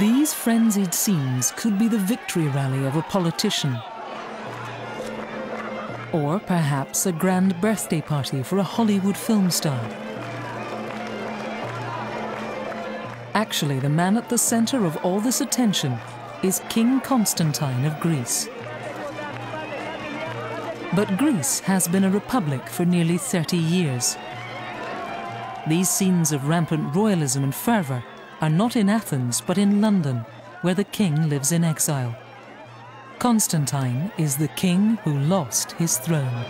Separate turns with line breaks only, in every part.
These frenzied scenes could be the victory rally of a politician, or perhaps a grand birthday party for a Hollywood film star. Actually, the man at the center of all this attention is King Constantine of Greece. But Greece has been a republic for nearly 30 years. These scenes of rampant royalism and fervour are not in Athens, but in London, where the king lives in exile. Constantine is the king who lost his throne.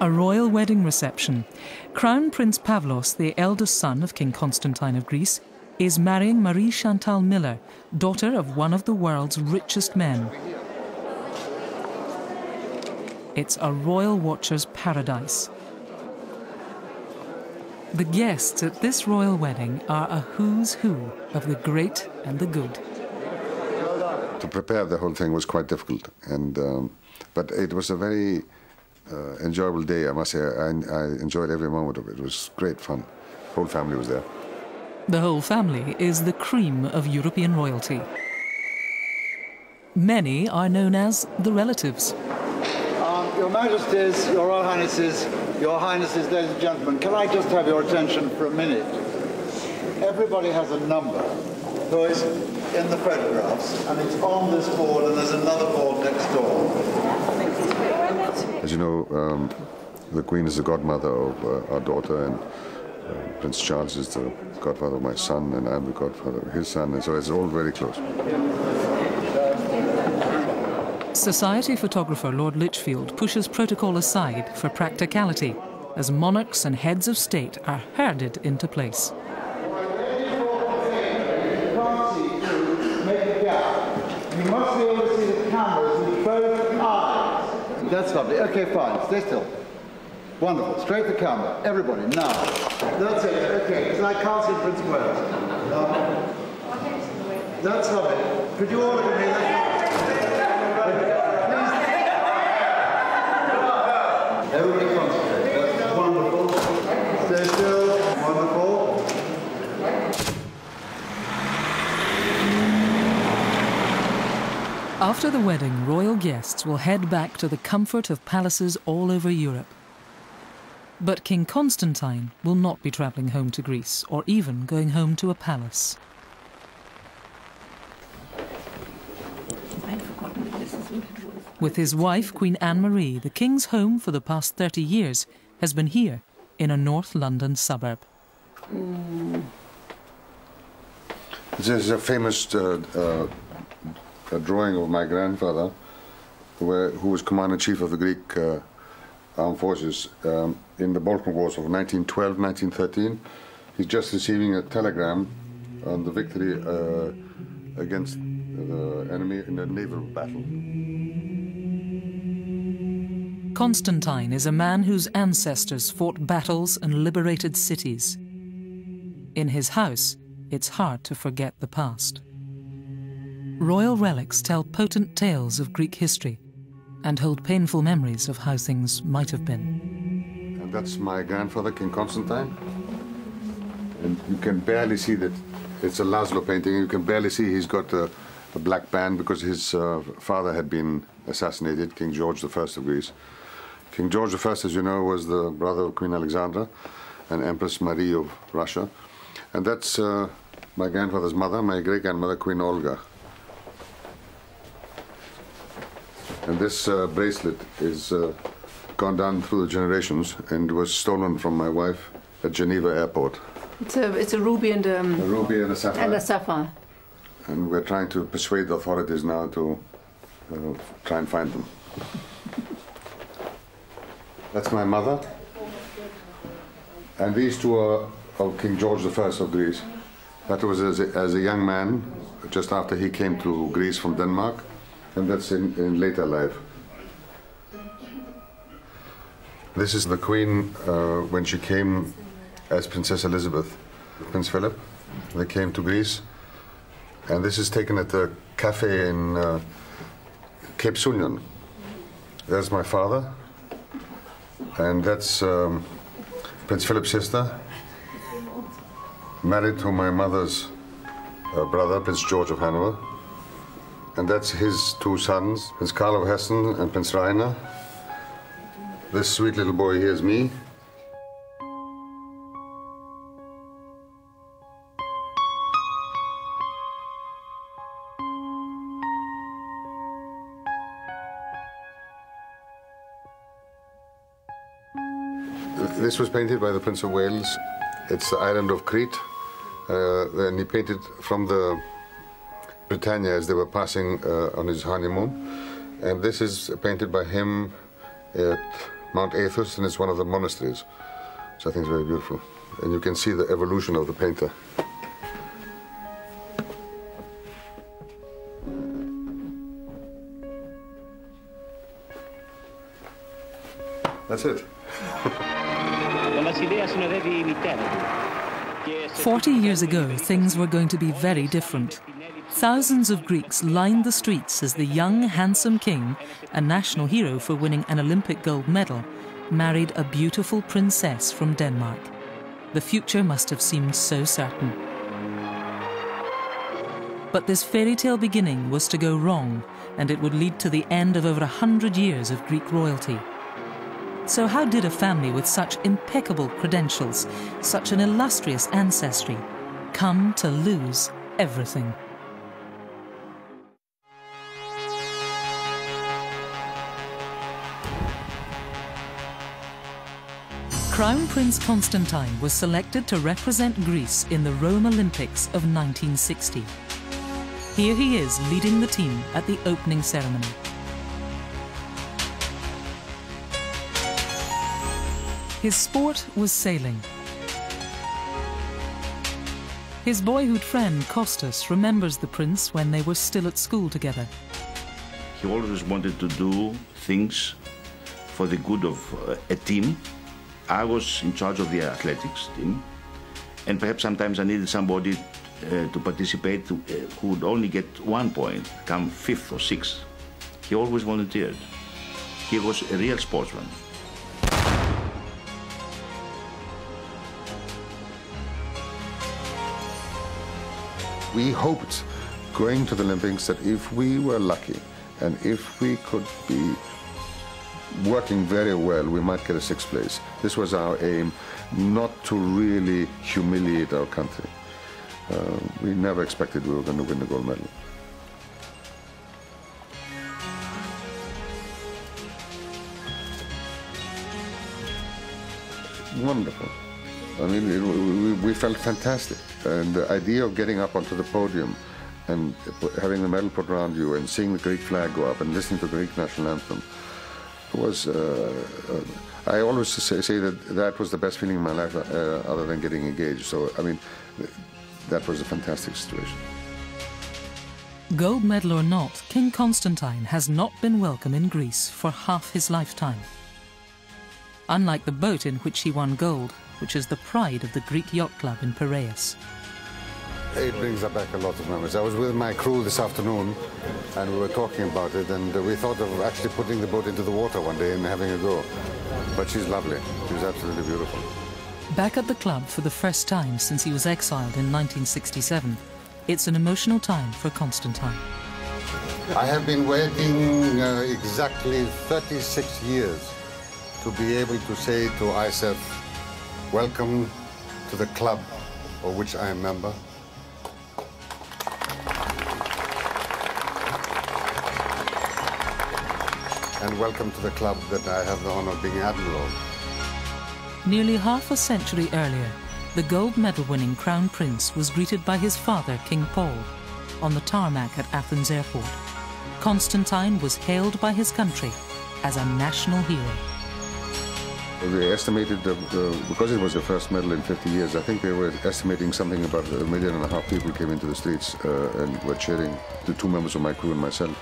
A royal wedding reception. Crown Prince Pavlos, the eldest son of King Constantine of Greece, is marrying Marie Chantal Miller, daughter of one of the world's richest men. It's a royal watcher's paradise. The guests at this royal wedding are a who's who of the great and the good.
To prepare the whole thing was quite difficult, but it was a very enjoyable day, I must say. I enjoyed every moment of it. It was great fun. The whole family was there.
The whole family is the cream of European royalty. Many are known as the relatives.
Your Majesties, Your Royal Highnesses, ladies and gentlemen, can I just have your attention for a minute? Everybody has a number who is in the photographs, and it's on this board, and there's another board next door.
As you know, the Queen is the godmother of our daughter, and Prince Charles is the godfather of my son, and I'm the godfather of his son, and so it's all very close.
Society photographer Lord Lichfield pushes protocol aside for practicality as monarchs and heads of state are herded into place.
You must be able to see the cameras with both eyes. That's lovely. Okay, fine. Stay still. Wonderful. Straight the camera. Everybody, now. That's it. Okay. So I can't see Prince Wales. That's lovely. Could you all look at me? Everybody concentrate. That's wonderful. Stay still. Wonderful.
After the wedding, royal guests will head back to the comfort of palaces all over Europe. But King Constantine will not be travelling home to Greece, or even going home to a palace. With his wife, Queen Anne-Marie, the king's home for the past 30 years has been here, in a North London suburb.
There's a famous drawing of my grandfather, who was Commander-in-Chief of the Greek Armed Forces in the Balkan Wars of 1912, 1913. He's just receiving a telegram on the victory against the enemy in a naval battle.
Constantine is a man whose ancestors fought battles and liberated cities. In his house, it's hard to forget the past. Royal relics tell potent tales of Greek history and hold painful memories of how things might have been.
And that's my grandfather, King Constantine. And you can barely see that it's a Laszlo painting. You can barely see he's got a black band because his father had been assassinated, King George I of Greece. King George I, as you know, was the brother of Queen Alexandra and Empress Marie of Russia. And that's my grandfather's mother, my great-grandmother, Queen Olga. And this bracelet is gone down through the generations and was stolen from my wife at Geneva airport.
It's a ruby and a
ruby and a sapphire.
And a sapphire.
And we're trying to persuade the authorities now to try and find them. That's my mother. And these two are of King George I of Greece. That was as a young man, just after he came to Greece from Denmark. And that's in later life. This is the Queen when she came as Princess Elizabeth, Prince Philip. They came to Greece And this is taken at the cafe in Cape Sunion. There's my father, and that's Prince Philip's sister, married to my mother's brother, Prince George of Hanover. And that's his two sons, Prince Carl of Hessen and Prince Rainer. This sweet little boy here is me. This was painted by the Prince of Wales. It's the island of Crete. And he painted from the Britannia as they were passing on his honeymoon. And this is painted by him at Mount Athos, and it's one of the monasteries. So I think it's very beautiful. And you can see the evolution of the painter. That's it.
40 years ago, things were going to be very different. Thousands of Greeks lined the streets as the young, handsome king, a national hero for winning an Olympic gold medal, married a beautiful princess from Denmark. The future must have seemed so certain. But this fairy tale beginning was to go wrong, and it would lead to the end of over 100 years of Greek royalty. So how did a family with such impeccable credentials, such an illustrious ancestry, come to lose everything? Crown Prince Constantine was selected to represent Greece in the Rome Olympics of 1960. Here he is leading the team at the opening ceremony. His sport was sailing. His boyhood friend Costas remembers the prince when they were still at school together.
He always wanted to do things for the good of a team. I was in charge of the athletics team, and perhaps sometimes I needed somebody to participate who would only get 1 point, come 5th or 6th. He always volunteered. He was a real sportsman.
We hoped, going to the Olympics, that if we were lucky and if we could be working very well, we might get a 6th place. This was our aim, not to really humiliate our country. We never expected we were going to win the gold medal. Wonderful. I mean, we felt fantastic. And the idea of getting up onto the podium and having the medal put around you and seeing the Greek flag go up and listening to the Greek national anthem was, I always say that that was the best feeling in my life other than getting engaged. So, I mean, that was a fantastic situation.
Gold medal or not, King Constantine has not been welcome in Greece for half his lifetime. Unlike the boat in which he won gold, which is the pride of the Greek yacht club in Piraeus.
It brings back a lot of memories. I was with my crew this afternoon and we were talking about it, and we thought of actually putting the boat into the water one day and having a go. But she's lovely. She's absolutely beautiful.
Back at the club for the first time since he was exiled in 1967, it's an emotional time for Constantine.
I have been waiting exactly 36 years to be able to say to ISEF, welcome to the club of which I am member. And welcome to the club that I have the honor of being admiral of.
Nearly half a century earlier, the gold medal-winning Crown Prince was greeted by his father, King Paul, on the tarmac at Athens airport. Constantine was hailed by his country as a national hero.
They estimated, because it was the first medal in 50 years, I think they were estimating something about 1.5 million people came into the streets and were cheering, the 2 members of my crew and myself.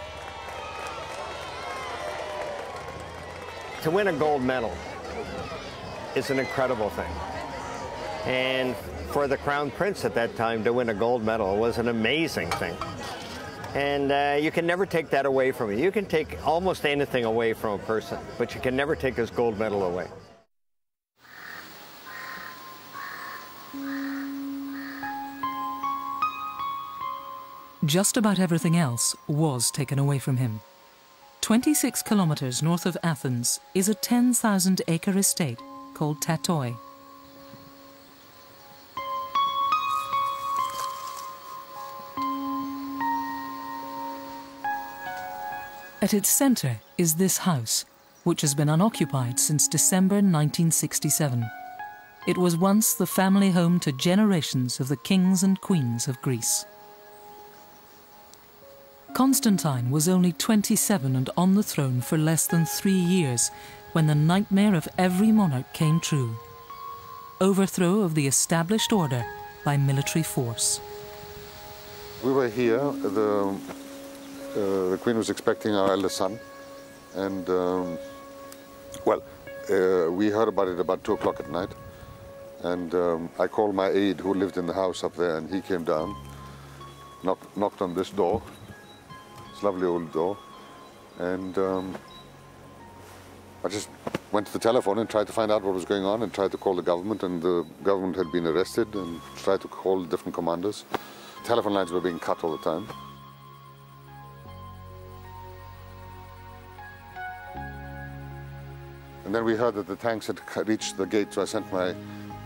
To win a gold medal is an incredible thing. And for the Crown Prince at that time to win a gold medal was an amazing thing. And you can never take that away from you. You can take almost anything away from a person, but you can never take his gold medal away.
Just about everything else was taken away from him. 26 kilometers north of Athens is a 10,000-acre estate called Tatoi. At its center is this house, which has been unoccupied since December 1967. It was once the family home to generations of the kings and queens of Greece. Constantine was only 27 and on the throne for less than 3 years when the nightmare of every monarch came true. Overthrow of the established order by military force.
We were here, the Queen was expecting our eldest son, and we heard about it about 2 o'clock at night, and I called my aide who lived in the house up there, and he came down, knocked on this door. Lovely old door, and I just went to the telephone and tried to find out what was going on and tried to call the government, and the government had been arrested, and tried to call different commanders. Telephone lines were being cut all the time. And then we heard that the tanks had reached the gate, so I sent my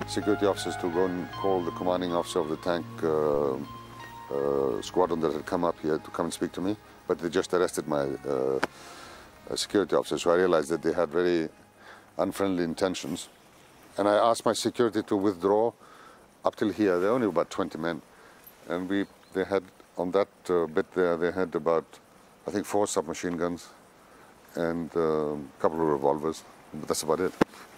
security officers to go and call the commanding officer of the tank squadron that had come up here to come and speak to me. But they just arrested my security officer, so I realized that they had very unfriendly intentions. And I asked my security to withdraw up till here. There were only about 20 men. And they had, on that bit there, they had about, I think, 4 submachine guns and a couple of revolvers. But that's about it.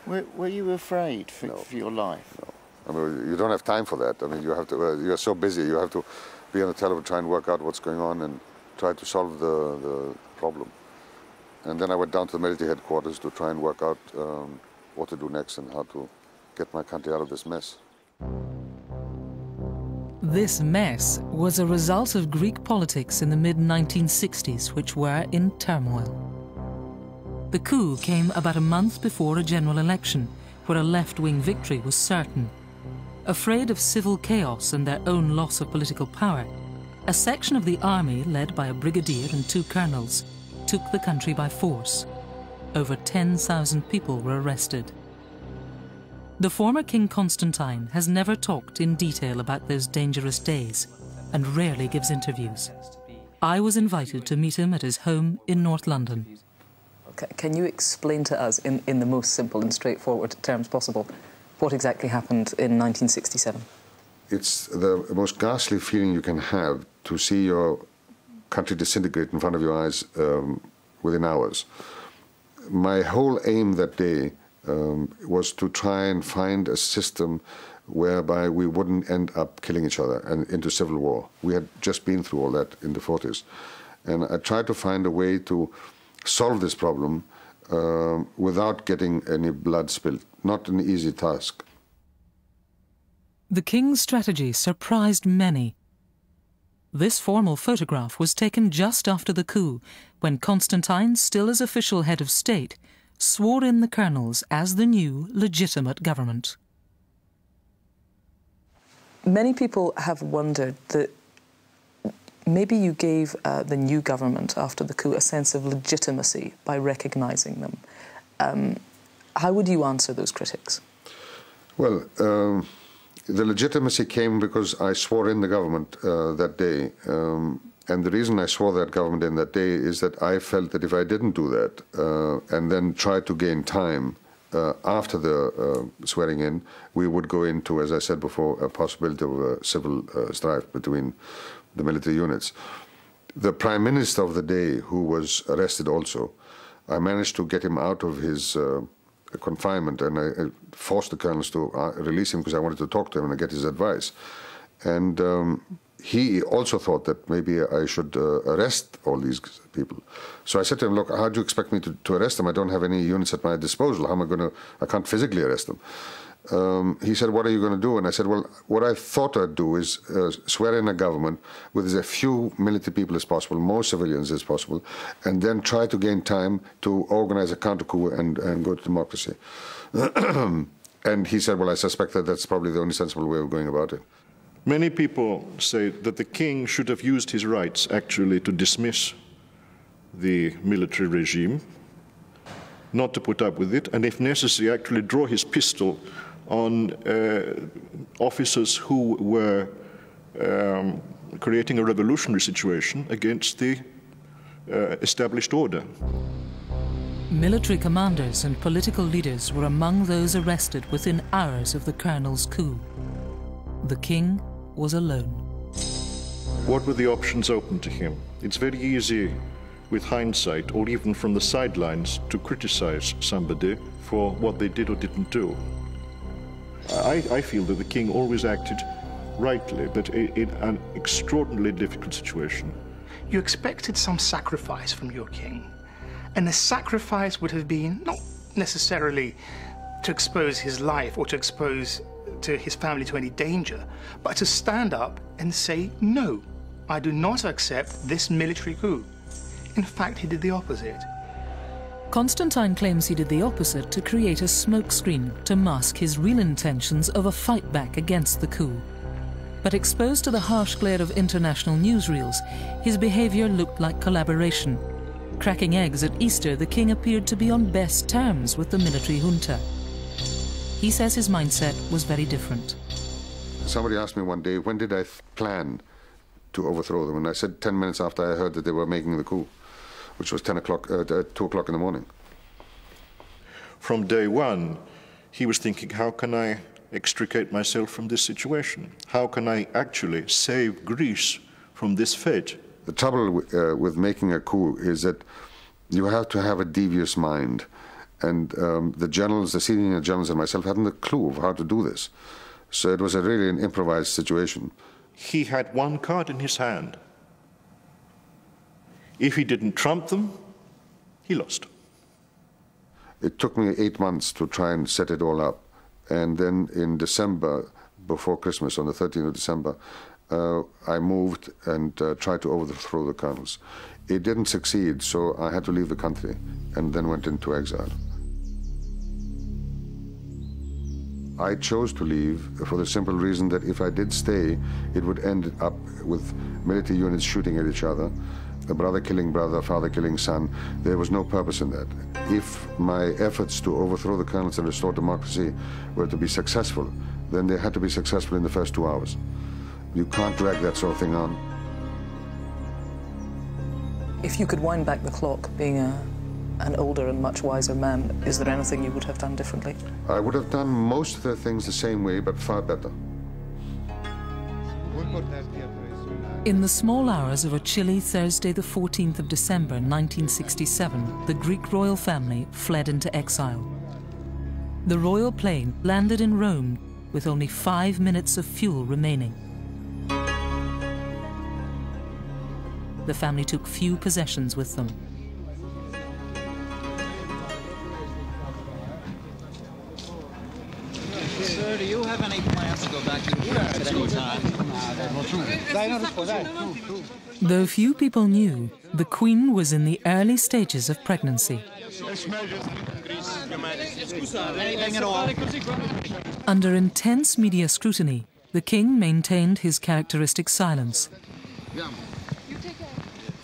Were you afraid for your life?
No. I mean, you don't have time for that. I mean, you have to, you're so busy, you have to be on the telephone, try and work out what's going on and try to solve the problem. And then I went down to the military headquarters to try and work out what to do next and how to get my country out of this mess.
This mess was a result of Greek politics in the mid-1960s, which were in turmoil. The coup came about a month before a general election, where a left-wing victory was certain. Afraid of civil chaos and their own loss of political power, a section of the army, led by a brigadier and 2 colonels, took the country by force. Over 10,000 people were arrested. The former King Constantine has never talked in detail about those dangerous days and rarely gives interviews. I was invited to meet him at his home in North London.
Can you explain to us, in the most simple and straightforward terms possible, what exactly happened in 1967?
It's the most ghastly feeling you can have to see your country disintegrate in front of your eyes within hours. My whole aim that day was to try and find a system whereby we wouldn't end up killing each other and into civil war. We had just been through all that in the 40s. And I tried to find a way to solve this problem without getting any blood spilled. Not an easy task.
The king's strategy surprised many. This formal photograph was taken just after the coup, when Constantine, still as official head of state, swore in the colonels as the new legitimate government.
Many people have wondered that maybe you gave the new government after the coup a sense of legitimacy by recognising them. How would you answer those critics?
Well, the legitimacy came because I swore in the government that day. And the reason I swore that government in that day is that I felt that if I didn't do that and then try to gain time after the swearing in, we would go into, as I said before, a possibility of a civil strife between the military units. The Prime Minister of the day, who was arrested also, I managed to get him out of his confinement, and I forced the colonels to release him because I wanted to talk to him and get his advice. And he also thought that maybe I should arrest all these people. So I said to him, look, how do you expect me to arrest them? I don't have any units at my disposal. How am I going to, I can't physically arrest them. he said, what are you going to do? And I said, well, what I thought I'd do is swear in a government with as few military people as possible, more civilians as possible, and then try to gain time to organize a counter-coup and go to democracy. And he said, well, I suspect that that's probably the only sensible way of going about it.
Many people say that the king should have used his rights, actually, to dismiss the military regime, not to put up with it, and if necessary, actually draw his pistol on officers who were creating a revolutionary situation against the established order.
Military commanders and political leaders were among those arrested within hours of the colonel's coup. The king was alone.
What were the options open to him? It's very easy, with hindsight, or even from the sidelines, to criticize somebody for what they did or didn't do. I feel that the king always acted rightly, but in an extraordinarily difficult situation.
You expected some sacrifice from your king, and the sacrifice would have been not necessarily to expose his life or to expose his family to any danger, but to stand up and say, no, I do not accept this military coup. In fact, he did the opposite.
Constantine claims he did the opposite to create a smokescreen to mask his real intentions of a fight back against the coup. But exposed to the harsh glare of international newsreels, his behavior looked like collaboration. Cracking eggs at Easter, the king appeared to be on best terms with the military junta. He says his mindset was very different.
Somebody asked me one day, when did I plan to overthrow them? And I said 10 minutes after I heard that they were making the coup, which was 2 o'clock in the morning.
From day one, he was thinking, how can I extricate myself from this situation? How can I actually save Greece from this fate?
The trouble with making a coup is that you have to have a devious mind. And the generals, the senior generals and myself hadn't a clue of how to do this. So it was really an improvised situation.
He had one card in his hand. If he didn't trump them, he lost.
It took me 8 months to try and set it all up. And then in December, before Christmas, on the 13th of December, I moved and tried to overthrow the colonels. It didn't succeed, so I had to leave the country and then went into exile. I chose to leave for the simple reason that if I did stay, it would end up with military units shooting at each other, a brother killing brother, father killing son. There was no purpose in that. If my efforts to overthrow the colonels and restore democracy were to be successful, then they had to be successful in the first 2 hours. You can't drag that sort of thing on.
If you could wind back the clock, being an older and much wiser man, is there anything you would have done differently?
I would have done most of the things the same way, but far better.
In the small hours of a chilly Thursday, the 14th of December, 1967, the Greek royal family fled into exile. The royal plane landed in Rome with only 5 minutes of fuel remaining. The family took few possessions with them.
Sir, do you have any plans to go back to France at any time?
Though few people knew, the Queen was in the early stages of pregnancy.
Anything at all?
Under intense media scrutiny, the King maintained his characteristic silence.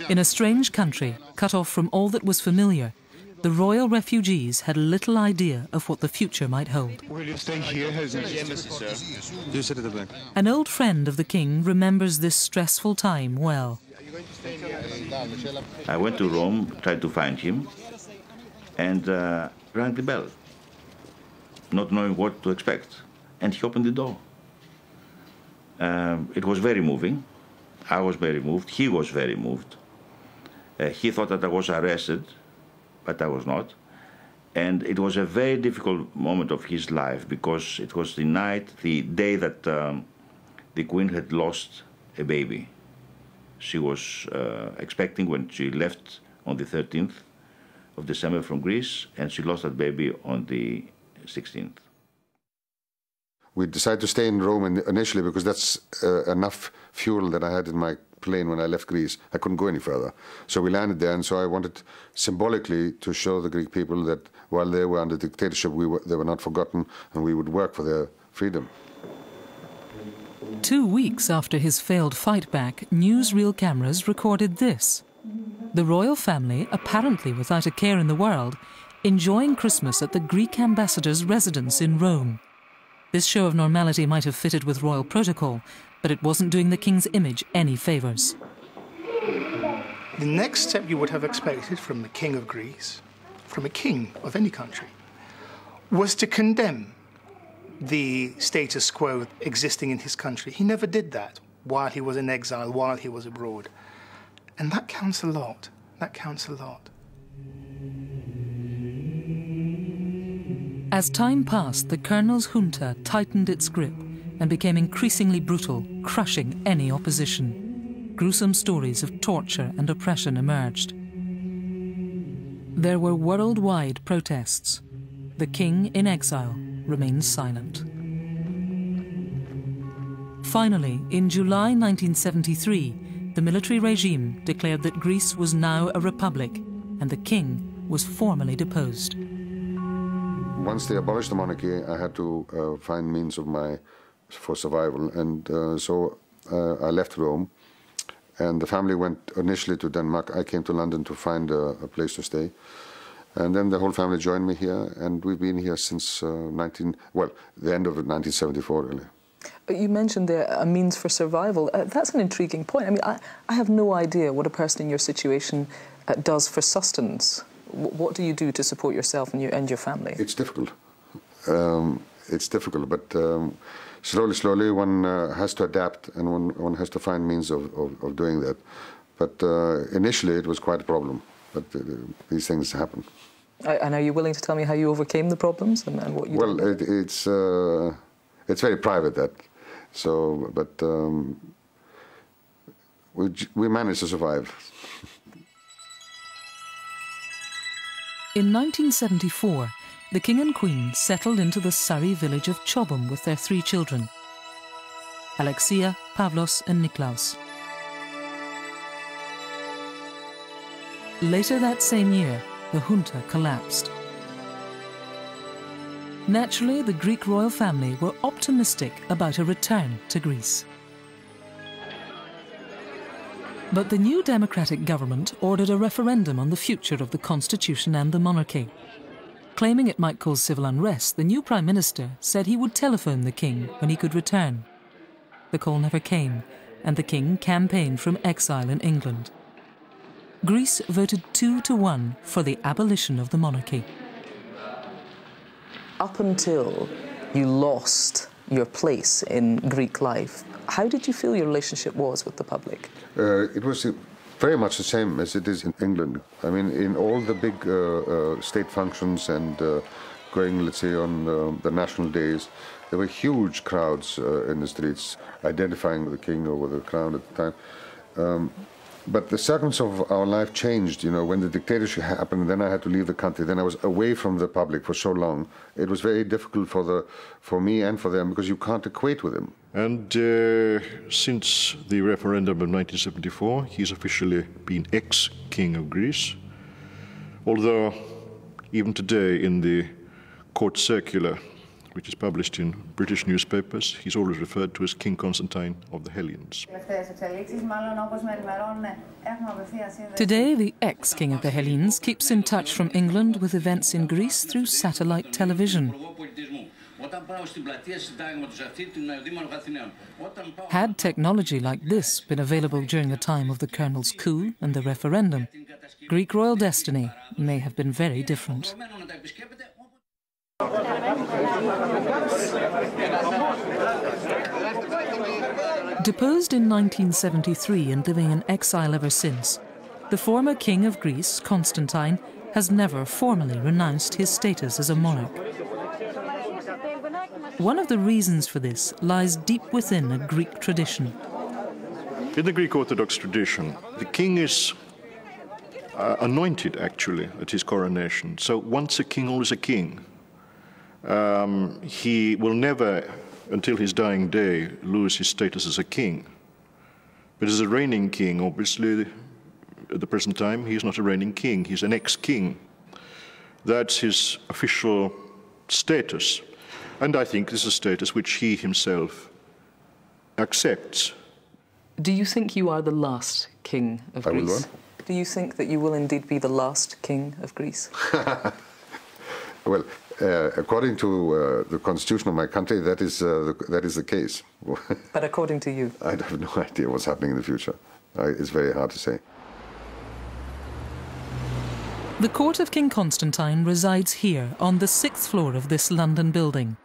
In a strange country, cut off from all that was familiar, the royal refugees had little idea of what the future might hold.
Will you stay here? You sit at the back.
An old friend of the king remembers this stressful time well.
I went to Rome, tried to find him, and rang the bell, not knowing what to expect. And he opened the door. It was very moving. I was very moved. He was very moved. He thought that I was arrested, but I was not. And it was a very difficult moment of his life because it was the night, the day that the Queen had lost a baby. She was expecting when she left on the 13th of December from Greece, and she lost that baby on the 16th.
we decided to stay in Rome initially because that's enough fuel that I had in my plane when I left Greece. I couldn't go any further. So we landed there, and so I wanted symbolically to show the Greek people that while they were under dictatorship, they were not forgotten, and we would work for their freedom.
2 weeks after his failed fight back, newsreel cameras recorded this. The royal family, apparently without a care in the world, enjoying Christmas at the Greek ambassador's residence in Rome. This show of normality might have fitted with royal protocol, but it wasn't doing the king's image any favours.
The next step you would have expected from the King of Greece, from a king of any country, was to condemn the status quo existing in his country. He never did that while he was in exile, while he was abroad. And that counts a lot. That counts a lot.
As time passed, the colonel's junta tightened its grip and became increasingly brutal, crushing any opposition. Gruesome stories of torture and oppression emerged. There were worldwide protests. The king, in exile, remained silent. Finally, in July 1973, the military regime declared that Greece was now a republic and the king was formally deposed.
Once they abolished the monarchy, I had to find means for survival, and so I left Rome, and the family went initially to Denmark. I came to London to find a place to stay, and then the whole family joined me here, and we've been here since the end of 1974, really.
You mentioned there a means for survival. That's an intriguing point. I mean, I have no idea what a person in your situation does for sustenance. What do you do to support yourself and your family?
It's difficult. But slowly one has to adapt, and one has to find means of doing that. But initially it was quite a problem, but these things happen.
And are you willing to tell me how you overcame the problems and what you did?
Well, it's very private, that. So, but we managed to survive.
In 1974, the king and queen settled into the Surrey village of Chobham with their 3 children, Alexia, Pavlos and Niklaus. Later that same year, the junta collapsed. Naturally, the Greek royal family were optimistic about a return to Greece. But the new democratic government ordered a referendum on the future of the constitution and the monarchy. Claiming it might cause civil unrest, the new prime minister said he would telephone the king when he could return. The call never came, and the king campaigned from exile in England. Greece voted 2-1 for the abolition of the monarchy.
Up until you lost your place in Greek life, how did you feel your relationship was with the public?
It was very much the same as it is in England. I mean, in all the big state functions and going, let's say, on the national days, there were huge crowds in the streets identifying the king or the crown at the time. But the circumstances of our life changed, you know, when the dictatorship happened. Then I had to leave the country. Then I was away from the public for so long. It was very difficult for me and for them, because you can't equate with them.
And since the referendum of 1974, he's officially been ex-King of Greece. Although even today in the court circular, which is published in British newspapers, he's always referred to as King Constantine of the Hellenes.
Today, the ex-King of the Hellenes keeps in touch from England with events in Greece through satellite television. Had technology like this been available during the time of the colonel's coup and the referendum, Greek royal destiny may have been very different. Deposed in 1973 and living in exile ever since, the former king of Greece, Constantine, has never formally renounced his status as a monarch. One of the reasons for this lies deep within a Greek tradition.
In the Greek Orthodox tradition, the king is anointed, actually, at his coronation. So once a king, always a king. He will never until his dying day, lose his status as a king. But as a reigning king, obviously, at the present time, he is not a reigning king, he's an ex-king. That's his official status. And I think this is a status which he himself accepts.
Do you think you are the last king of Greece?
I will what?
Do you think that you will indeed be the last king of Greece?
Well, according to the constitution of my country, that is the case.
But according to you?
I have no idea what's happening in the future. It's very hard to say.
The court of King Constantine resides here on the 6th floor of this London building.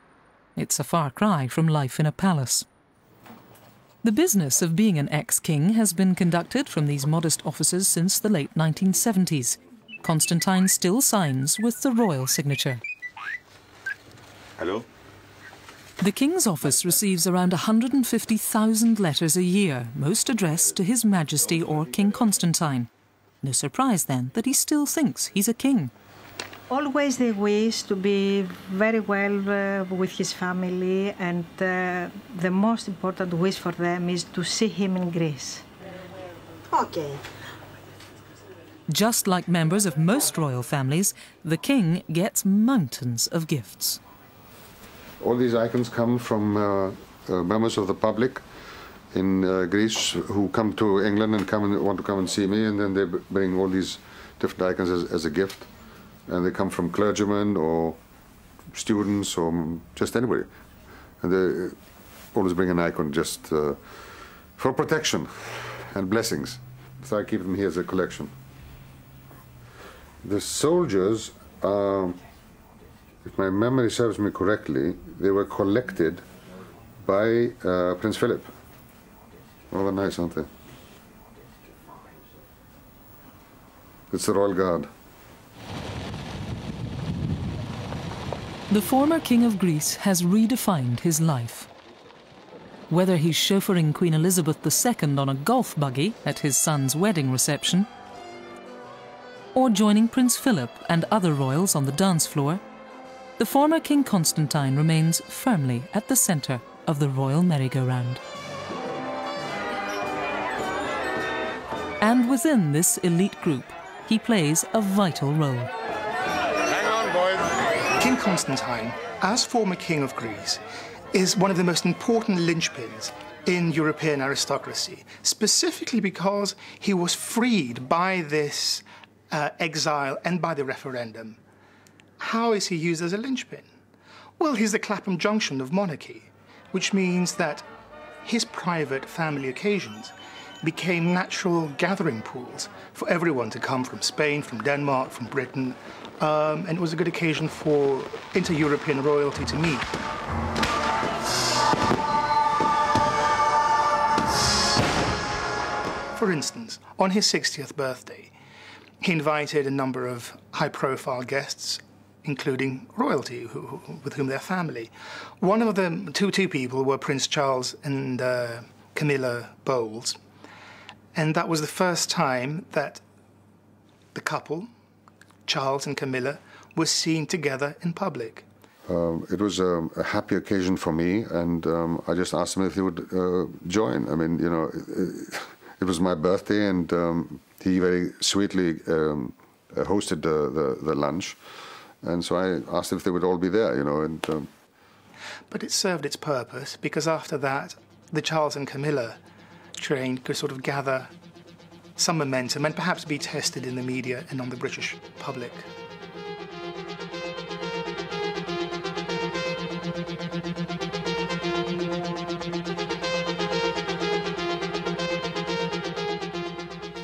It's a far cry from life in a palace. The business of being an ex-king has been conducted from these modest offices since the late 1970s. Constantine still signs with the royal signature.
Hello?
The King's office receives around 150,000 letters a year, most addressed to His Majesty or King Constantine. No surprise, then, that he still thinks he's a king.
Always the wish to be very well with his family, and the most important wish for them is to see him in Greece.
Okay.
Just like members of most royal families, the king gets mountains of gifts.
All these icons come from members of the public in Greece who come to England and want to come and see me, and then they bring all these different icons as a gift. And they come from clergymen or students or just anybody. And they always bring an icon just for protection and blessings. So I keep them here as a collection. The soldiers, if my memory serves me correctly, they were collected by Prince Philip. Rather nice, aren't they? It's the Royal Guard.
The former King of Greece has redefined his life. Whether he's chauffeuring Queen Elizabeth II on a golf buggy at his son's wedding reception, or joining Prince Philip and other royals on the dance floor, the former King Constantine remains firmly at the centre of the royal merry-go-round. And within this elite group, he plays a vital role.
King Constantine, as former King of Greece, is one of the most important linchpins in European aristocracy, specifically because he was freed by this exile and by the referendum. How is he used as a linchpin? Well, he's the Clapham Junction of monarchy, which means that his private family occasions became natural gathering pools for everyone to come from Spain, from Denmark, from Britain, and it was a good occasion for inter-European royalty to meet. For instance, on his 60th birthday, he invited a number of high-profile guests, including royalty, with whom they're family. One of them, two people, were Prince Charles and Camilla Bowles, and that was the first time that the couple, Charles and Camilla, were seen together in public.
It was a happy occasion for me, and I just asked him if he would join. I mean, you know, it was my birthday, and he very sweetly hosted the lunch, and so I asked if they would all be there, you know. And
but it served its purpose, because after that, the Charles and Camilla train could sort of gather some momentum and perhaps be tested in the media and on the British public.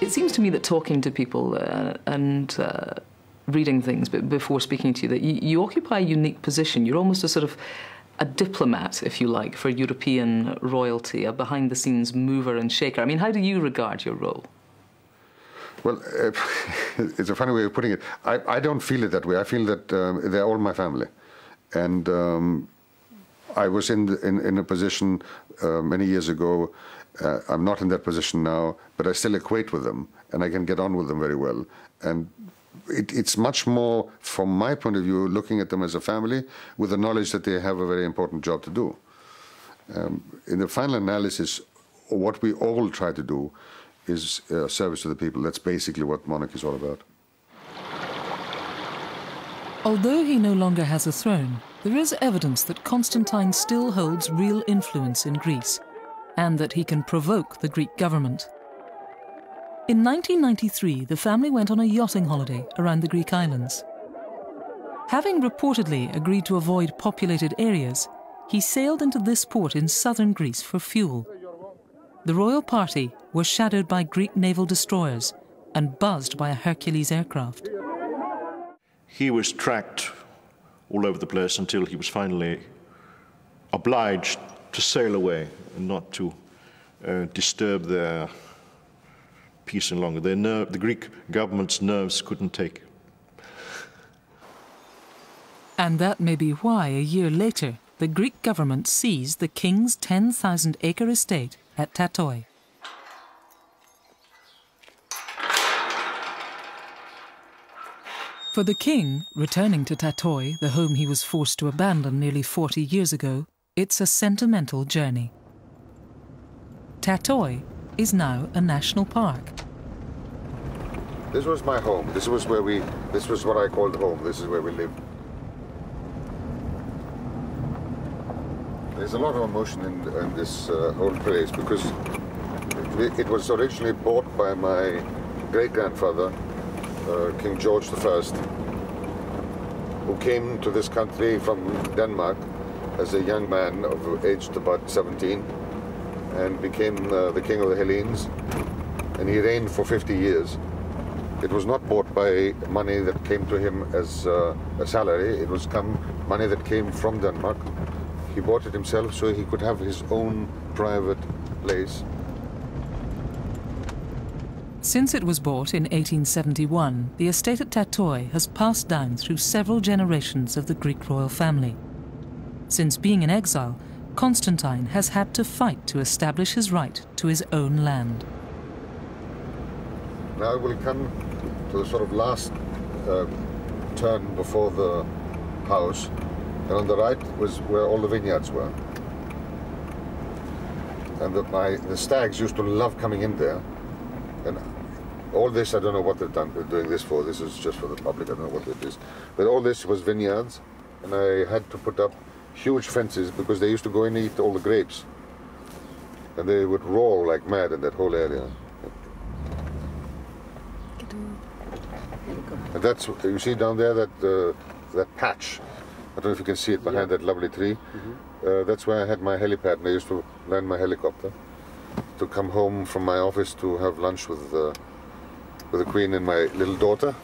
It seems to me that talking to people and reading things before speaking to you, that you occupy a unique position. You're almost a sort of a diplomat, if you like, for European royalty, a behind-the-scenes mover and shaker. I mean, how do you regard your role?
Well, it's a funny way of putting it. I don't feel it that way. I feel that they're all my family. And I was in a position many years ago. I'm not in that position now, but I still equate with them, and I can get on with them very well. And it's much more, from my point of view, looking at them as a family with the knowledge that they have a very important job to do. In the final analysis, what we all try to do is service to the people. That's basically what monarchy is all about.
Although he no longer has a throne, there is evidence that Constantine still holds real influence in Greece, and that he can provoke the Greek government. In 1993, the family went on a yachting holiday around the Greek islands. Having reportedly agreed to avoid populated areas, he sailed into this port in southern Greece for fuel. The royal party were shadowed by Greek naval destroyers and buzzed by a Hercules aircraft.
He was tracked all over the place until he was finally obliged to sail away and not to disturb their peace any longer. The Greek government's nerves couldn't take it.
And that may be why, a year later, the Greek government seized the king's 10,000-acre estate at Tatoi. For the king, returning to Tatoi, the home he was forced to abandon nearly 40 years ago, it's a sentimental journey. Tatoi is now a national park.
This was my home. This was what I called home. This is where we lived. There's a lot of emotion in this whole place because it was originally bought by my great-grandfather, King George I, who came to this country from Denmark as a young man aged about 17 and became the king of the Hellenes, and he reigned for 50 years. It was not bought by money that came to him as a salary. It was money that came from Denmark. He bought it himself so he could have his own private place.
Since it was bought in 1871, the estate at Tatoi has passed down through several generations of the Greek royal family. Since being in exile, Constantine has had to fight to establish his right to his own land.
Now we'll come to the sort of last turn before the house, and on the right was where all the vineyards were. And the stags used to love coming in there. And all this, I don't know what they're doing this for. This is just for the public. I don't know what it is. But all this was vineyards, and I had to put up huge fences because they used to go in and eat all the grapes. And they would roar like mad in that whole area. And that's, you see down there, that patch. I don't know if you can see it behind that lovely tree. That's where I had my helipad, and I used to land my helicopter to come home from my office to have lunch with the Queen and my little daughter,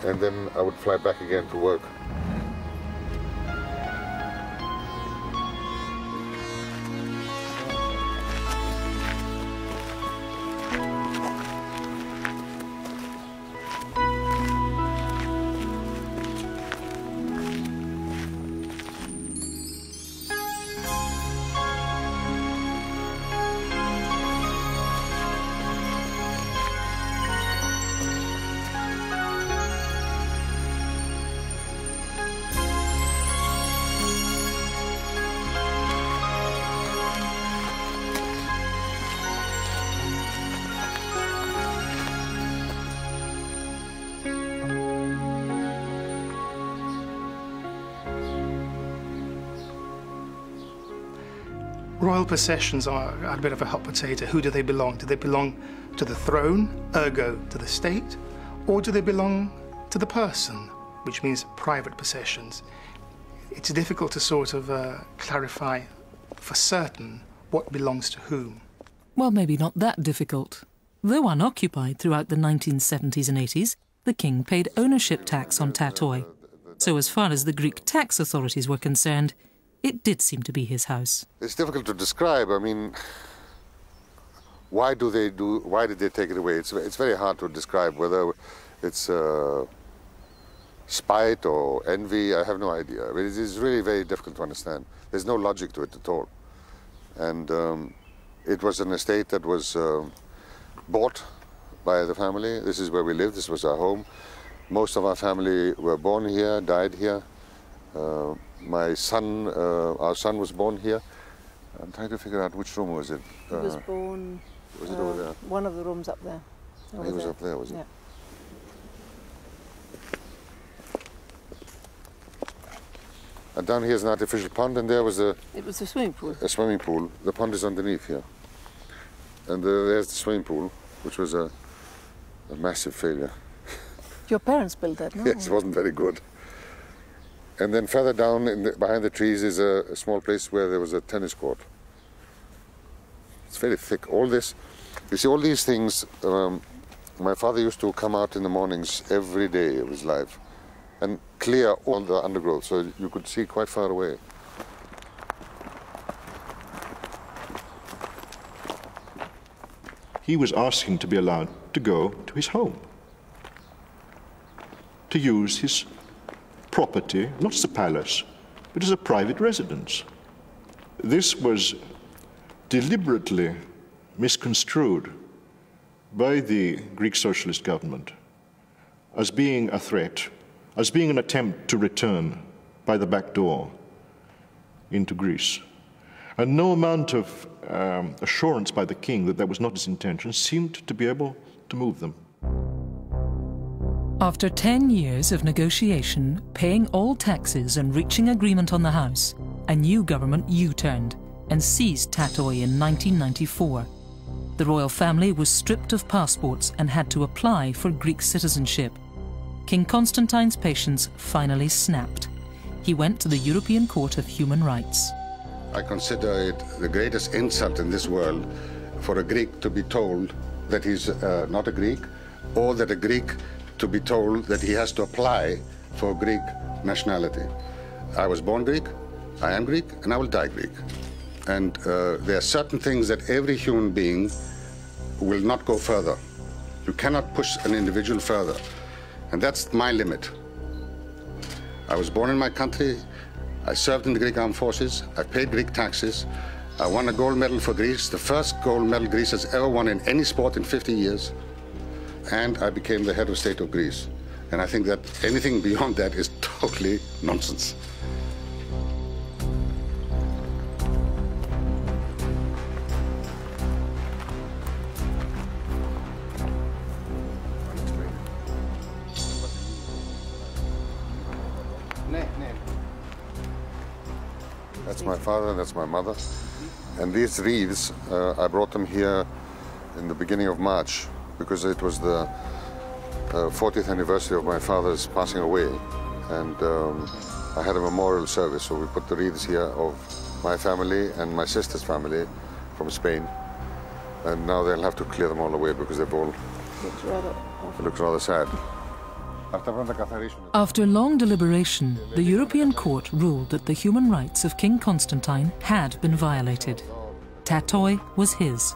and then I would fly back again to work.
Royal possessions are a bit of a hot potato. Who do they belong? Do they belong to the throne, ergo to the state, or do they belong to the person, which means private possessions? It's difficult to sort of clarify for certain what belongs to whom.
Well, maybe not that difficult. Though unoccupied throughout the 1970s and 80s, the king paid ownership tax on Tatoi. So as far as the Greek tax authorities were concerned, it did seem to be his house.
It's difficult to describe. I mean, why did they take it away? It's very hard to describe whether it's spite or envy. I have no idea. I mean, it is really very difficult to understand. There's no logic to it at all. And it was an estate that was bought by the family. This is where we lived. This was our home. Most of our family were born here, died here. My son, our son was born here. I'm trying to figure out which room was it.
He was born...
Was it over there?
One of the rooms up there.
He was up there, was he?
Yeah.
And down here is an artificial pond, and there was a...
It was a swimming pool.
A swimming pool. The pond is underneath here. And there's the swimming pool, which was a massive failure.
Your parents built that, no?
Yes, it wasn't very good. And then further down, behind the trees, is a small place where there was a tennis court. It's very thick. All this, you see, all these things, my father used to come out in the mornings every day of his life and clear all the undergrowth so you could see quite far away.
He was asking to be allowed to go to his home, to use his property, not as a palace, but as a private residence. This was deliberately misconstrued by the Greek socialist government as being a threat, as being an attempt to return by the back door into Greece. And no amount of assurance by the king that that was not his intention seemed to be able to move them.
After 10 years of negotiation, paying all taxes and reaching agreement on the house, a new government U-turned and seized Tatoi in 1994. The royal family was stripped of passports and had to apply for Greek citizenship. King Constantine's patience finally snapped. He went to the European Court of Human Rights.
I consider it the greatest insult in this world for a Greek to be told that he's not a Greek, or that a Greek to be told that he has to apply for Greek nationality. I was born Greek, I am Greek, and I will die Greek. And there are certain things that every human being will not go further. You cannot push an individual further. And that's my limit. I was born in my country, I served in the Greek armed forces, I paid Greek taxes, I won a gold medal for Greece, the first gold medal Greece has ever won in any sport in 50 years. And I became the head of state of Greece. And I think that anything beyond that is totally nonsense. That's my father, that's my mother. And these wreaths, I brought them here in the beginning of March, because it was the 40th anniversary of my father's passing away. And I had a memorial service, so we put the wreaths here of my family and my sister's family from Spain. And now they'll have to clear them all away because they've all... It looks rather sad.
After long deliberation, the European Court ruled that the human rights of King Constantine had been violated. Tatoi was his.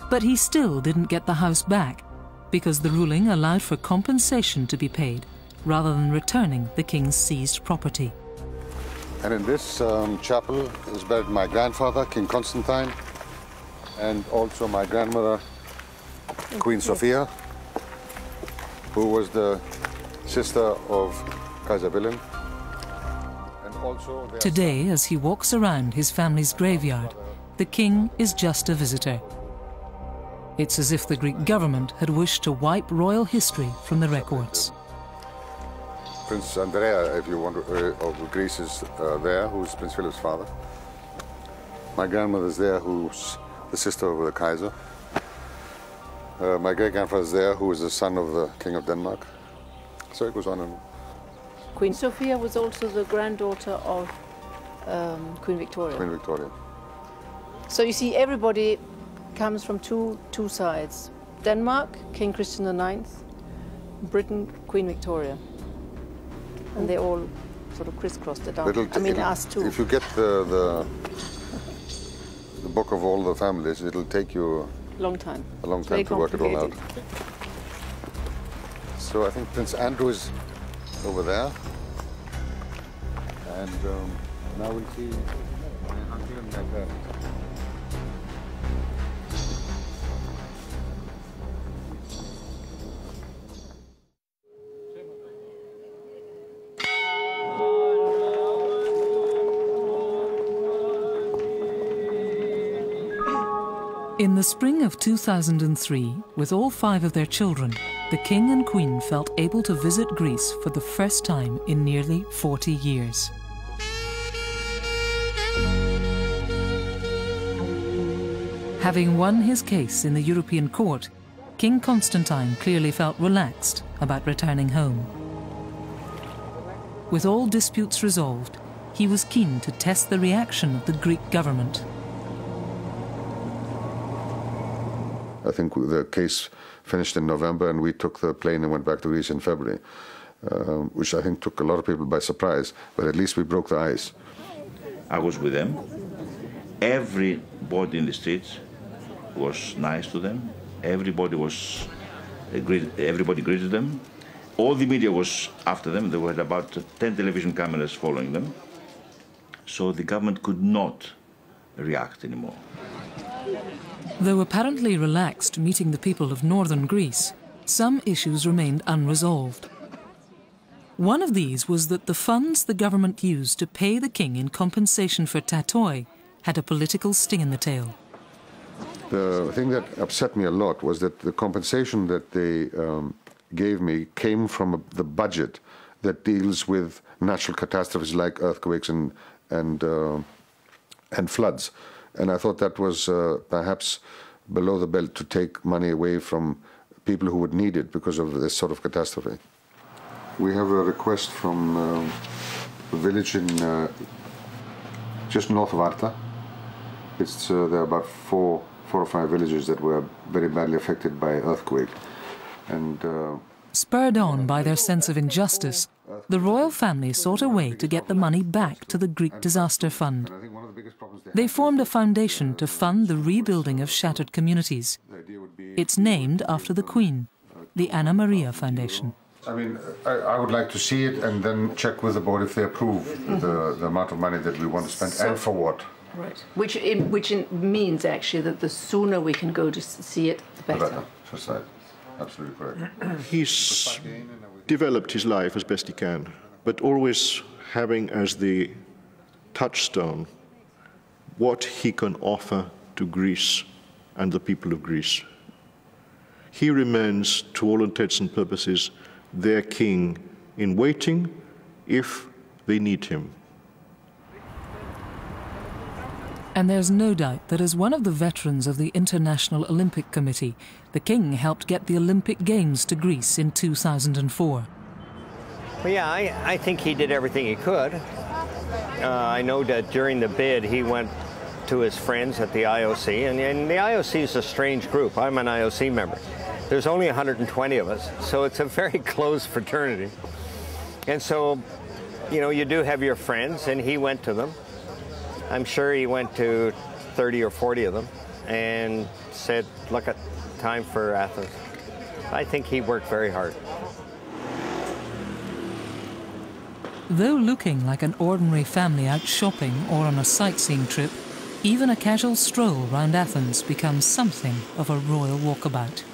But he still didn't get the house back, because the ruling allowed for compensation to be paid, rather than returning the king's seized property.
And in this chapel is buried my grandfather, King Constantine, and also my grandmother, Queen Sophia, who was the sister of Kaiser Wilhelm. And also
today, as he walks around his family's graveyard, the king is just a visitor. It's as if the Greek government had wished to wipe royal history from the records.
Prince Andrea, if you want, of Greece is there, who's Prince Philip's father. My grandmother's there, who's the sister of the Kaiser. My great-grandfather's there, who is the son of the King of Denmark. So it goes on and on.
Queen Sophia was also the granddaughter of Queen Victoria.
Queen Victoria.
So you see, everybody comes from two sides. Denmark, King Christian IX, Britain, Queen Victoria. And they all sort of crisscrossed it down. I mean, us too.
If you get the book of all the families, it'll take you
long time.
A long time to work it all out. So I think Prince Andrew is over there. And now we'll see my uncle and my parents.
In the spring of 2003, with all 5 of their children, the King and Queen felt able to visit Greece for the first time in nearly 40 years. Having won his case in the European court, King Constantine clearly felt relaxed about returning home. With all disputes resolved, he was keen to test the reaction of the Greek government.
I think the case finished in November and we took the plane and went back to Greece in February, which I think took a lot of people by surprise, but at least we broke the ice.
I was with them. Everybody in the streets was nice to them. Everybody greeted them. All the media was after them. There were about 10 television cameras following them. So the government could not react anymore.
Though apparently relaxed meeting the people of northern Greece, some issues remained unresolved. One of these was that the funds the government used to pay the king in compensation for tatoi had a political sting in the tail.
The thing that upset me a lot was that the compensation that they gave me came from the budget that deals with natural catastrophes like earthquakes and floods. And I thought that was perhaps below the belt to take money away from people who would need it because of this sort of catastrophe. We have a request from a village in just north of Arta. There are about four or five villages that were very badly affected by earthquake. And
spurred on by their sense of injustice, the royal family sought a way to get the money back to the Greek Disaster Fund. They formed a foundation to fund the rebuilding of shattered communities. It's named after the Queen, the Anna Maria Foundation.
I mean, I would like to see it and then check with the board if they approve the amount of money that we want to spend and for what.
Right. Which means actually that the sooner we can go to see it, the better.
That's right. Absolutely correct.
He's developed his life as best he can, but always having as the touchstone what he can offer to Greece and the people of Greece. He remains, to all intents and purposes, their king in waiting if they need him.
And there's no doubt that as one of the veterans of the International Olympic Committee, the king helped get the Olympic Games to Greece in 2004.
Well, yeah, I think he did everything he could. I know that during the bid he went to his friends at the IOC, and the IOC is a strange group. I'm an IOC member. There's only 120 of us, so it's a very close fraternity. And so, you know, you do have your friends, and he went to them. I'm sure he went to 30 or 40 of them and said, look, at time for Athens. I think he worked very hard.
Though looking like an ordinary family out shopping or on a sightseeing trip, even a casual stroll round Athens becomes something of a royal walkabout.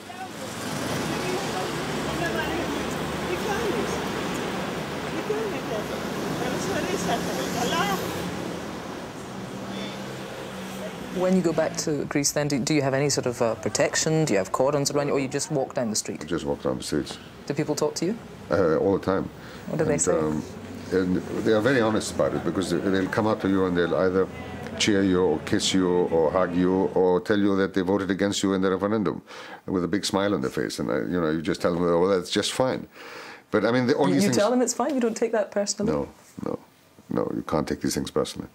When you go back to Greece then, do you have any sort of protection? Do you have cordons around you, or you just walk down the street?
I just walk down the streets.
Do people talk to you?
All the time.
What do they say?
And they are very honest about it, because they'll come up to you and they'll either cheer you or kiss you or hug you or tell you that they voted against you in the referendum with a big smile on their face. And, you know, you just tell them, oh, that's just fine. But, I mean, the only
You tell them it's fine? You don't take that personally?
No, you can't take these things personally.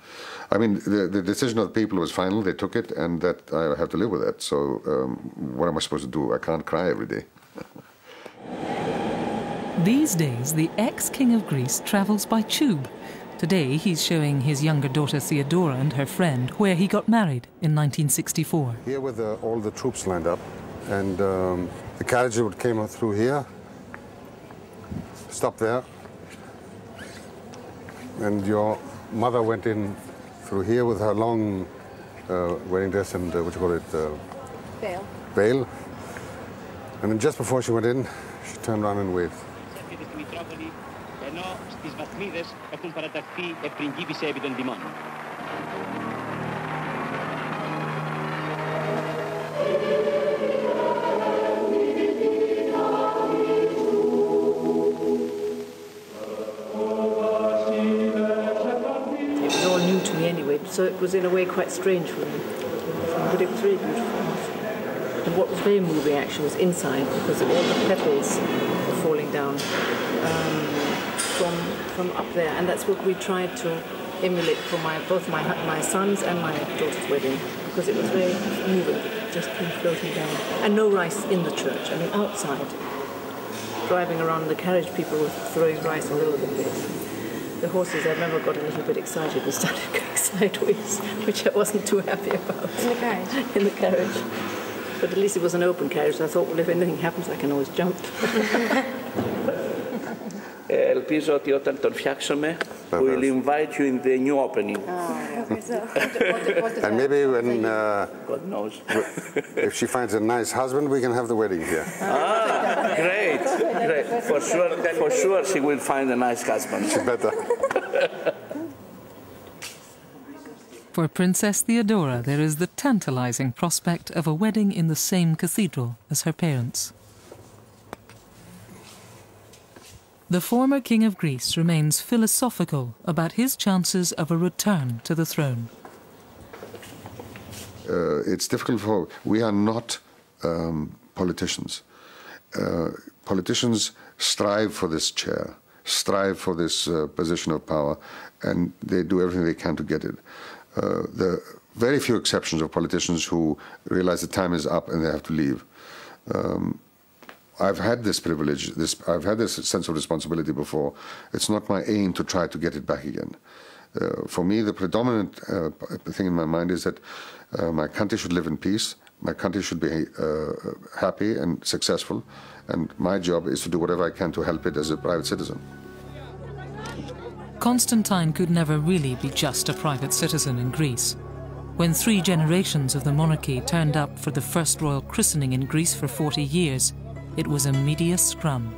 I mean, the decision of the people was final. They took it, and that I have to live with that. So what am I supposed to do? I can't cry every day.
These days, the ex-king of Greece travels by tube. Today, he's showing his younger daughter Theodora and her friend where he got married in 1964.
Here with all the troops lined up, and the carriage would came through here, stopped there, and your mother went in through here with her long wedding dress and what do you call it? Veil. And then just before she went in, she turned around and waved.
So it was in a way quite strange for me, but it was very beautiful. And what was very moving actually was inside, because all the petals were falling down from up there, and that's what we tried to emulate for both my son's and my daughter's wedding, because it was very moving. It just came floating down, and no rice in the church. I mean, outside, driving around in the carriage, people were throwing rice all over the place. The horses, I remember, got a little bit excited and started going sideways, which I wasn't too happy about.
In the carriage?
In the carriage. But at least it was an open carriage, so I thought, well, if anything happens, I can always jump.
Ελπίζω ότι όταν τον φτιάξουμε, we'll invite you in the new opening.
And maybe when,
God knows.
if she finds a nice husband, we can have the wedding here.
Great, great. For sure she will find a nice husband.
She better.
For Princess Theodora, there is the tantalizing prospect of a wedding in the same cathedral as her parents. The former king of Greece remains philosophical about his chances of a return to the throne.
It's difficult we are not politicians. Politicians strive for this chair, strive for this position of power, and they do everything they can to get it. There are very few exceptions of politicians who realize the time is up and they have to leave. I've had this privilege, I've had this sense of responsibility before. It's not my aim to try to get it back again. For me, the predominant thing in my mind is that my country should live in peace, my country should be happy and successful, and my job is to do whatever I can to help it as a private citizen.
Constantine could never really be just a private citizen in Greece. When 3 generations of the monarchy turned up for the first royal christening in Greece for 40 years, it was a media scrum.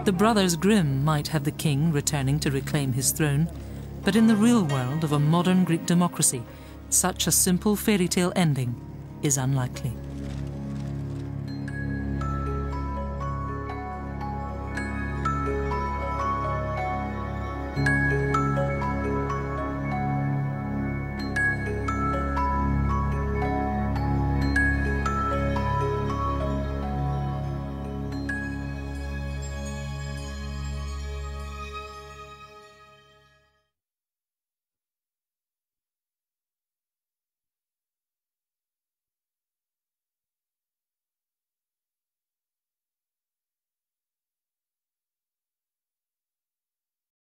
The brothers Grimm might have the king returning to reclaim his throne, but in the real world of a modern Greek democracy, such a simple fairy tale ending is unlikely.